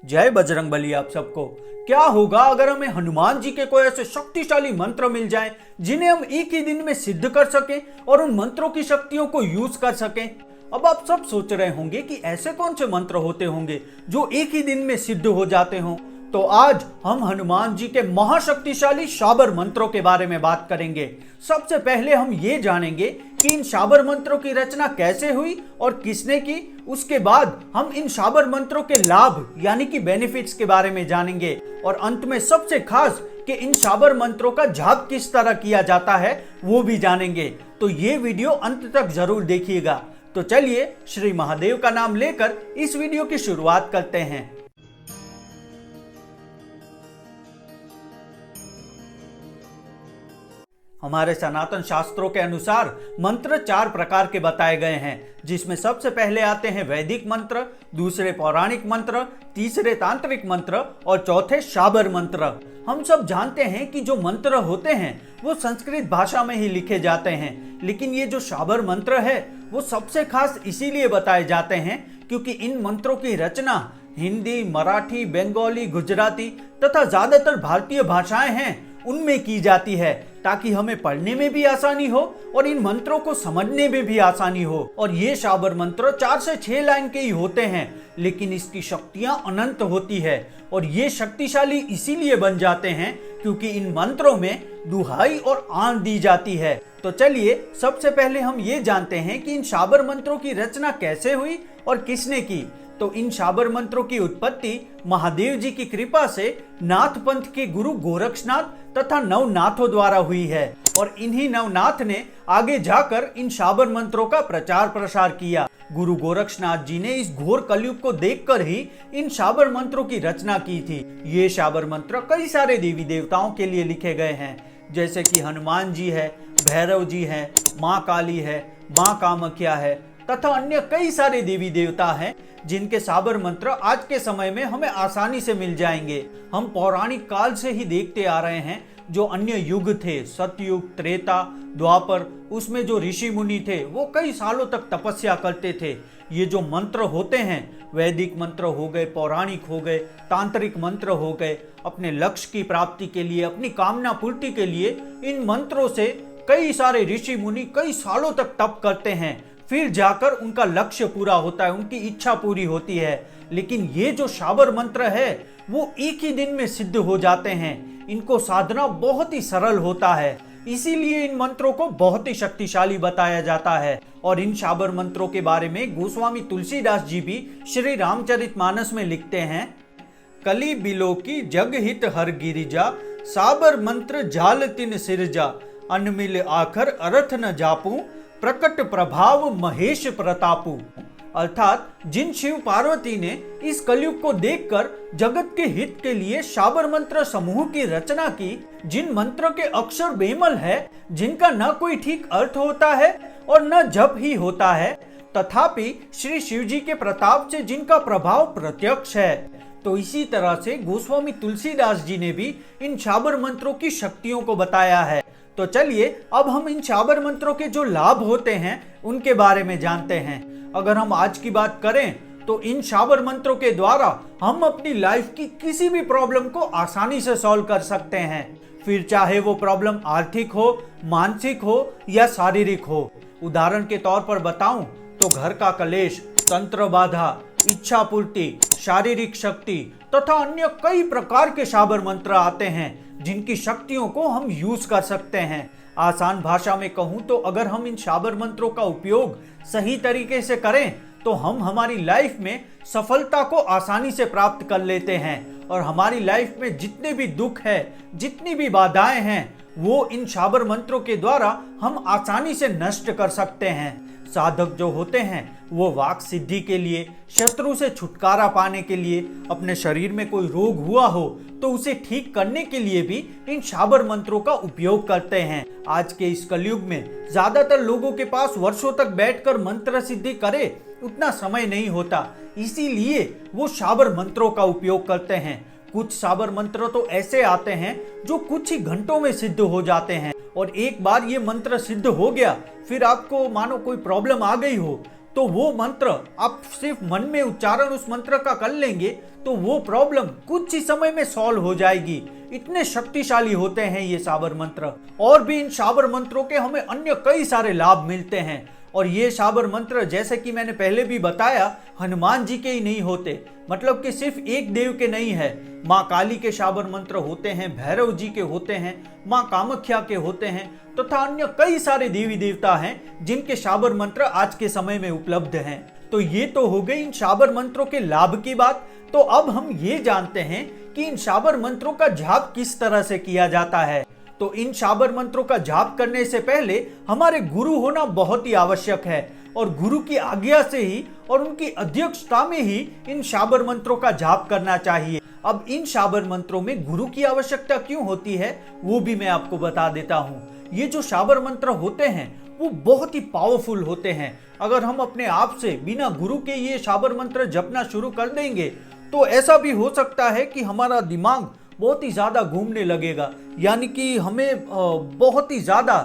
जय बजरंगबली आप सबको। क्या होगा अगर हमें हनुमान जी के कोई ऐसे शक्तिशाली मंत्र मिल जाएं जिन्हें हम एक ही दिन में सिद्ध कर सकें और उन मंत्रों की शक्तियों को यूज कर सकें। अब आप सब सोच रहे होंगे कि ऐसे कौन से मंत्र होते होंगे जो एक ही दिन में सिद्ध हो जाते हों। तो आज हम हनुमान जी के महाशक्तिशाली शाबर मंत्रों के बारे में बात करेंगे। सबसे पहले हम ये जानेंगे कि इन शाबर मंत्रों की रचना कैसे हुई और किसने की। उसके बाद हम इन शाबर मंत्रों के लाभ यानी कि बेनिफिट्स के बारे में जानेंगे और अंत में सबसे खास कि इन शाबर मंत्रों का जाप किस तरह किया जाता है वो भी जानेंगे। तो ये वीडियो अंत तक जरूर देखिएगा। तो चलिए श्री महादेव का नाम लेकर इस वीडियो की शुरुआत करते हैं। हमारे सनातन शास्त्रों के अनुसार मंत्र 4 प्रकार के बताए गए हैं, जिसमें सबसे पहले आते हैं वैदिक मंत्र, दूसरे पौराणिक मंत्र, तीसरे तांत्रिक मंत्र और चौथे शाबर मंत्र। हम सब जानते हैं कि जो मंत्र होते हैं वो संस्कृत भाषा में ही लिखे जाते हैं, लेकिन ये जो शाबर मंत्र है वो सबसे खास इसीलिए बताए जाते हैं क्योंकि इन मंत्रों की रचना हिंदी, मराठी, बंगाली, गुजराती तथा ज्यादातर भारतीय भाषाएं हैं उनमें की जाती है, ताकि हमें पढ़ने में भी आसानी हो और इन मंत्रों को समझने में भी आसानी हो। और ये शाबर मंत्र 4 से 6 लाइन के ही होते हैं, लेकिन इसकी शक्तियां अनंत होती है और ये शक्तिशाली इसीलिए बन जाते हैं क्योंकि इन मंत्रों में दुहाई और आन दी जाती है। तो चलिए सबसे पहले हम ये जानते हैं कि इन शाबर मंत्रों की रचना कैसे हुई और किसने की। तो इन शाबर मंत्रों की उत्पत्ति महादेव जी की कृपा से नाथ पंथ के गुरु गोरक्षनाथ तथा नवनाथों द्वारा हुई है और इन्हीं नवनाथ ने आगे जाकर इन शाबर मंत्रों का प्रचार प्रसार किया। गुरु गोरक्षनाथ जी ने इस घोर कलयुग को देखकर ही इन शाबर मंत्रों की रचना की थी। ये शाबर मंत्र कई सारे देवी देवताओं के लिए लिखे गए हैं, जैसे कि हनुमान जी है, भैरव जी है, माँ काली है, माँ कामाख्या है तथा अन्य कई सारे देवी देवता हैं जिनके शाबर मंत्र आज के समय में हमें आसानी से मिल जाएंगे। हम पौराणिक काल से ही देखते आ रहे हैं जो अन्य युग थे, सतयुग, त्रेता, द्वापर, उसमें जो ऋषि मुनि थे वो कई सालों तक तपस्या करते थे। ये जो मंत्र होते हैं, वैदिक मंत्र हो गए, पौराणिक हो गए, तांत्रिक मंत्र हो गए, अपने लक्ष्य की प्राप्ति के लिए, अपनी कामना पूर्ति के लिए इन मंत्रों से कई सारे ऋषि मुनि कई सालों तक तप करते हैं, फिर जाकर उनका लक्ष्य पूरा होता है, उनकी इच्छा पूरी होती है। लेकिन ये जो शाबर मंत्र है वो एक ही दिन में सिद्ध हो जाते हैं। इनको साधना बहुत ही सरल होता है, इसीलिए इन मंत्रों को बहुत ही शक्तिशाली बताया जाता है। और इन शाबर मंत्रों के बारे में गोस्वामी तुलसीदास जी भी श्री रामचरितमानस में लिखते हैं, कली बिलो की जग हित हर गिरिजा, साबर मंत्र जाल तिन सिरजा, अनमिल आखर अर्थ न जापू, प्रकट प्रभाव महेश प्रतापू। अर्थात जिन शिव पार्वती ने इस कलयुग को देखकर जगत के हित के लिए शाबर मंत्र समूह की रचना की, जिन मंत्र के अक्षर बेमल है, जिनका न कोई ठीक अर्थ होता है और न जप ही होता है, तथापि श्री शिव जी के प्रताप से जिनका प्रभाव प्रत्यक्ष है। तो इसी तरह से गोस्वामी तुलसीदास जी ने भी इन शाबर मंत्रों की शक्तियों को बताया है। तो चलिए अब हम इन शाबर मंत्रों के जो लाभ होते हैं उनके बारे में जानते हैं। अगर हम आज की बात करें तो इन शाबर मंत्रों के द्वारा हम अपनी लाइफ की किसी भी प्रॉब्लम को आसानी से सॉल्व कर सकते हैं, फिर चाहे वो प्रॉब्लम आर्थिक हो, मानसिक हो या शारीरिक हो। उदाहरण के तौर पर बताऊं तो घर का कलेश, तंत्र बाधा, इच्छा पूर्ति, शारीरिक शक्ति तथा अन्य कई प्रकार के शाबर मंत्र आते हैं जिनकी शक्तियों को हम यूज कर सकते हैं। आसान भाषा में कहूं तो अगर हम इन शाबर मंत्रों का उपयोग सही तरीके से करें तो हम हमारी लाइफ में सफलता को आसानी से प्राप्त कर लेते हैं और हमारी लाइफ में जितने भी दुख है, जितनी भी बाधाएं हैं, वो इन शाबर मंत्रों के द्वारा हम आसानी से नष्ट कर सकते हैं। साधक जो होते हैं वो वाक सिद्धि के लिए, शत्रु से छुटकारा पाने के लिए, अपने शरीर में कोई रोग हुआ हो तो उसे ठीक करने के लिए भी इन शाबर मंत्रों का उपयोग करते हैं। आज के इस कलयुग में ज्यादातर लोगों के पास वर्षों तक बैठकर मंत्र सिद्धि करे उतना समय नहीं होता, इसीलिए वो शाबर मंत्रों का उपयोग करते हैं। कुछ शाबर मंत्र तो ऐसे आते हैं जो कुछ ही घंटों में सिद्ध हो जाते हैं और एक बार ये मंत्र सिद्ध हो गया, फिर आपको मानो कोई प्रॉब्लम आ गई हो तो वो मंत्र आप सिर्फ मन में उच्चारण उस मंत्र का कर लेंगे तो वो प्रॉब्लम कुछ ही समय में सॉल्व हो जाएगी। इतने शक्तिशाली होते हैं ये शाबर मंत्र। और भी इन शाबर मंत्रों के हमें अन्य कई सारे लाभ मिलते हैं। और ये शाबर मंत्र जैसे कि मैंने पहले भी बताया, हनुमान जी के ही नहीं होते, मतलब कि सिर्फ एक देव के नहीं है। माँ काली के शाबर मंत्र होते हैं, भैरव जी के होते हैं, माँ कामाख्या के होते हैं, तथा अन्य कई सारे देवी देवता हैं जिनके शाबर मंत्र आज के समय में उपलब्ध हैं। तो ये तो हो गई इन शाबर मंत्रों के लाभ की बात। तो अब हम ये जानते हैं कि इन शाबर मंत्रों का जाप किस तरह से किया जाता है। तो इन शाबर मंत्रों का जाप करने से पहले हमारे गुरु होना बहुत ही आवश्यक है, और गुरु की आज्ञा से ही और उनकी अध्यक्षता में ही इन शाबर मंत्रों का जाप करना चाहिए। अब इन शाबर मंत्रों में गुरु की आवश्यकता क्यों होती है वो भी मैं आपको बता देता हूँ। ये जो शाबर मंत्र होते हैं वो बहुत ही पावरफुल होते हैं। अगर हम अपने आप से बिना गुरु के ये शाबर मंत्र जपना शुरू कर देंगे तो ऐसा भी हो सकता है कि हमारा दिमाग बहुत ही ज़्यादा घूमने लगेगा, यानी कि हमें बहुत ही ज़्यादा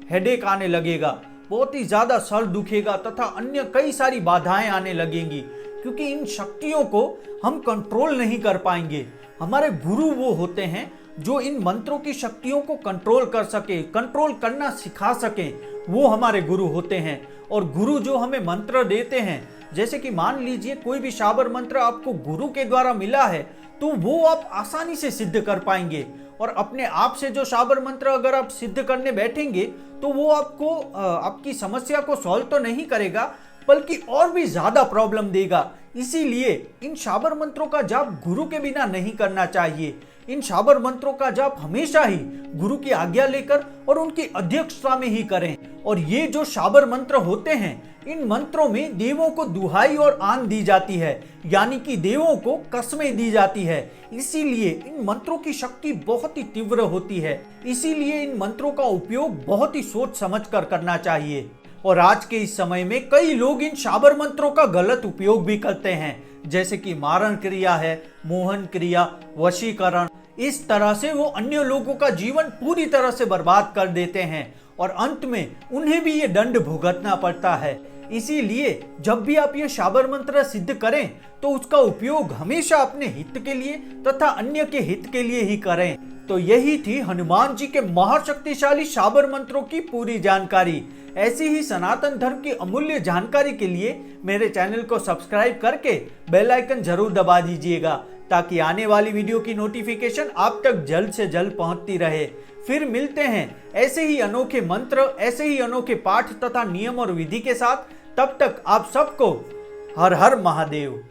हेडेक आने लगेगा, बहुत ही ज़्यादा सर दुखेगा तथा अन्य कई सारी बाधाएं आने लगेंगी, क्योंकि इन शक्तियों को हम कंट्रोल नहीं कर पाएंगे। हमारे गुरु वो होते हैं जो इन मंत्रों की शक्तियों को कंट्रोल कर सके, कंट्रोल करना सिखा सके, वो हमारे गुरु होते हैं। और गुरु जो हमें मंत्र देते हैं, जैसे कि मान लीजिए कोई भी शाबर मंत्र आपको गुरु के द्वारा मिला है तो वो आप आसानी से सिद्ध कर पाएंगे। और अपने आप से जो शाबर मंत्र अगर आप सिद्ध करने बैठेंगे तो वो आपको आपकी समस्या को सॉल्व तो नहीं करेगा बल्कि और भी ज्यादा प्रॉब्लम देगा। इसीलिए इन शाबर मंत्रों का जाप गुरु के बिना नहीं करना चाहिए। इन शाबर मंत्रों का जाप हमेशा ही गुरु की आज्ञा लेकर और उनकी अध्यक्षता में ही करें। और ये जो शाबर मंत्र होते हैं, इन मंत्रों में देवों को दुहाई और आन दी जाती है, यानी कि देवों को कसमें दी जाती है। इसीलिए इन मंत्रों की शक्ति बहुत ही तीव्र होती है। इसीलिए इन मंत्रों का उपयोग बहुत ही सोच समझ कर करना चाहिए। और आज के इस समय में कई लोग इन शाबर मंत्रों का गलत उपयोग भी करते हैं, जैसे कि मारण क्रिया है, मोहन क्रिया, वशीकरण। इस तरह से वो अन्य लोगों का जीवन पूरी तरह से बर्बाद कर देते हैं और अंत में उन्हें भी ये दंड भुगतना पड़ता है। इसीलिए जब भी आप ये शाबर मंत्र सिद्ध करें तो उसका उपयोग हमेशा अपने हित के लिए तथा अन्य के हित के लिए ही करें। तो यही थी हनुमान जी के महाशक्तिशाली शाबर मंत्रों की पूरी जानकारी। ऐसी ही सनातन धर्म की अमूल्य जानकारी के लिए मेरे चैनल को सब्सक्राइब करके बेल आइकन जरूर दबा दीजिएगा, ताकि आने वाली वीडियो की नोटिफिकेशन आप तक जल्द से जल्द पहुंचती रहे। फिर मिलते हैं ऐसे ही अनोखे मंत्र, ऐसे ही अनोखे पाठ तथा नियम और विधि के साथ। तब तक आप सबको हर हर महादेव।